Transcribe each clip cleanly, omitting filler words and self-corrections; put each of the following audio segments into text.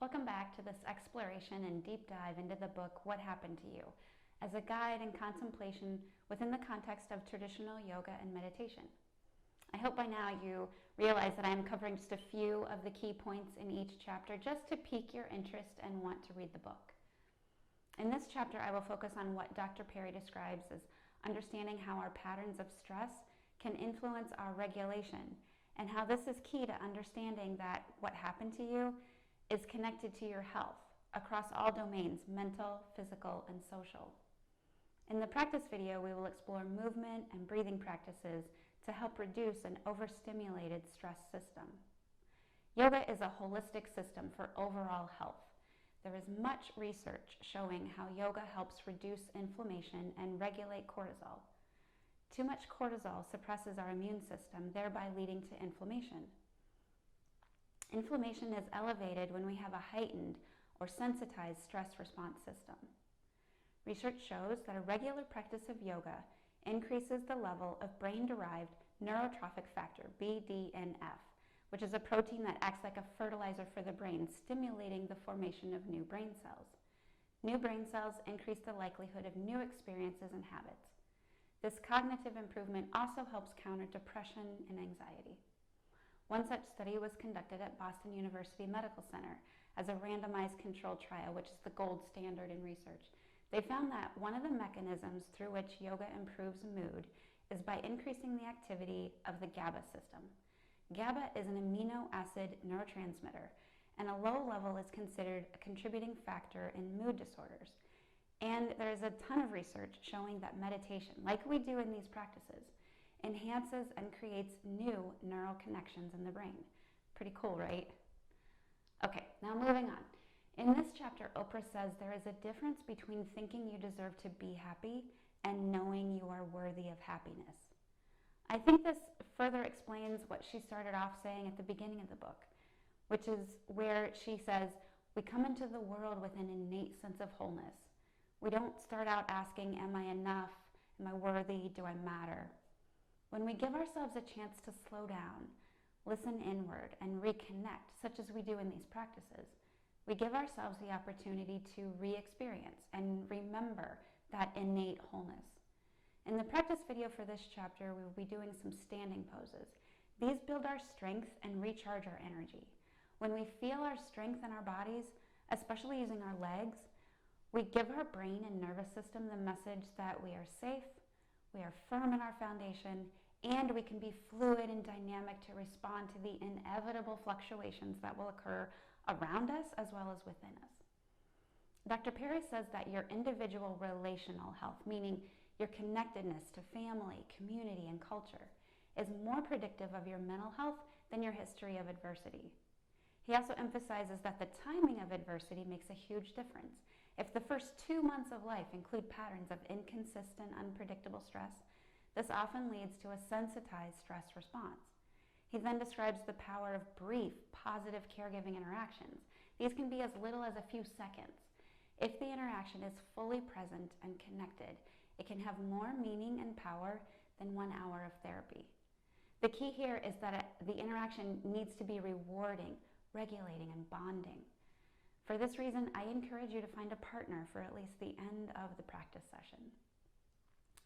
Welcome back to this exploration and deep dive into the book, What Happened to You, as a guide and contemplation within the context of traditional yoga and meditation. I hope by now you realize that I am covering just a few of the key points in each chapter just to pique your interest and want to read the book. In this chapter, I will focus on what Dr. Perry describes as understanding how our patterns of stress can influence our regulation, and how this is key to understanding that what happened to you is connected to your health across all domains, mental, physical, and social. In the practice video, we will explore movement and breathing practices to help reduce an overstimulated stress system. Yoga is a holistic system for overall health. There is much research showing how yoga helps reduce inflammation and regulate cortisol. Too much cortisol suppresses our immune system, thereby leading to inflammation. Inflammation is elevated when we have a heightened or sensitized stress response system. Research shows that a regular practice of yoga increases the level of brain-derived neurotrophic factor, BDNF, which is a protein that acts like a fertilizer for the brain, stimulating the formation of new brain cells. New brain cells increase the likelihood of new experiences and habits. This cognitive improvement also helps counter depression and anxiety. One such study was conducted at Boston University Medical Center as a randomized controlled trial, which is the gold standard in research. They found that one of the mechanisms through which yoga improves mood is by increasing the activity of the GABA system. GABA is an amino acid neurotransmitter, and a low level is considered a contributing factor in mood disorders. And there is a ton of research showing that meditation, like we do in these practices, enhances and creates new neural connections in the brain. Pretty cool, right? Okay, now moving on. In this chapter, Oprah says there is a difference between thinking you deserve to be happy and knowing you are worthy of happiness. I think this further explains what she started off saying at the beginning of the book, which is where she says, we come into the world with an innate sense of wholeness. We don't start out asking, am I enough? Am I worthy? Do I matter? When we give ourselves a chance to slow down, listen inward, and reconnect, such as we do in these practices, we give ourselves the opportunity to re-experience and remember that innate wholeness. In the practice video for this chapter, we will be doing some standing poses. These build our strength and recharge our energy. When we feel our strength in our bodies, especially using our legs, we give our brain and nervous system the message that we are safe, we are firm in our foundation, and we can be fluid and dynamic to respond to the inevitable fluctuations that will occur around us as well as within us. Dr. Perry says that your individual relational health, meaning your connectedness to family, community, and culture, is more predictive of your mental health than your history of adversity. He also emphasizes that the timing of adversity makes a huge difference. If the first 2 months of life include patterns of inconsistent, unpredictable stress, this often leads to a sensitized stress response. He then describes the power of brief, positive caregiving interactions. These can be as little as a few seconds. If the interaction is fully present and connected, it can have more meaning and power than 1 hour of therapy. The key here is that the interaction needs to be rewarding, regulating, and bonding. For this reason, I encourage you to find a partner for at least the end of the practice session.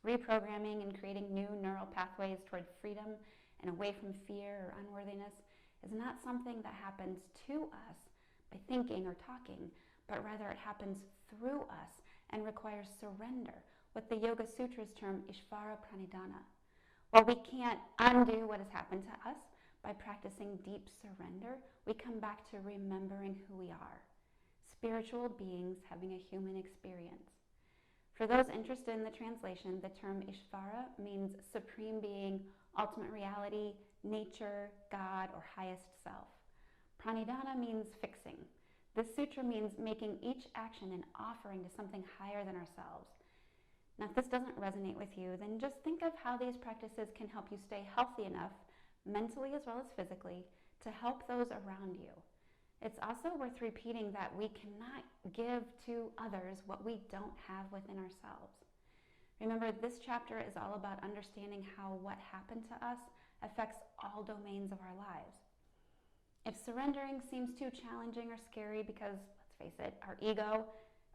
Reprogramming and creating new neural pathways toward freedom and away from fear or unworthiness is not something that happens to us by thinking or talking, but rather it happens through us and requires surrender, what the Yoga Sutras term Ishvara Pranidhana. While we can't undo what has happened to us by practicing deep surrender, we come back to remembering who we are, spiritual beings having a human experience. For those interested in the translation, the term Ishvara means supreme being, ultimate reality, nature, God, or highest self. Pranidhana means fixing. This sutra means making each action an offering to something higher than ourselves. Now, if this doesn't resonate with you, then just think of how these practices can help you stay healthy enough, mentally as well as physically, to help those around you. It's also worth repeating that we cannot give to others what we don't have within ourselves. Remember, this chapter is all about understanding how what happened to us affects all domains of our lives. If surrendering seems too challenging or scary because, let's face it, our ego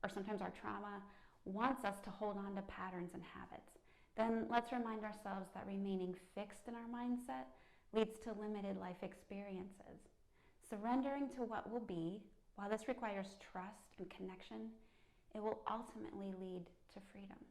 or sometimes our trauma wants us to hold on to patterns and habits, then let's remind ourselves that remaining fixed in our mindset leads to limited life experiences. Surrendering to what will be, while this requires trust and connection, it will ultimately lead to freedom.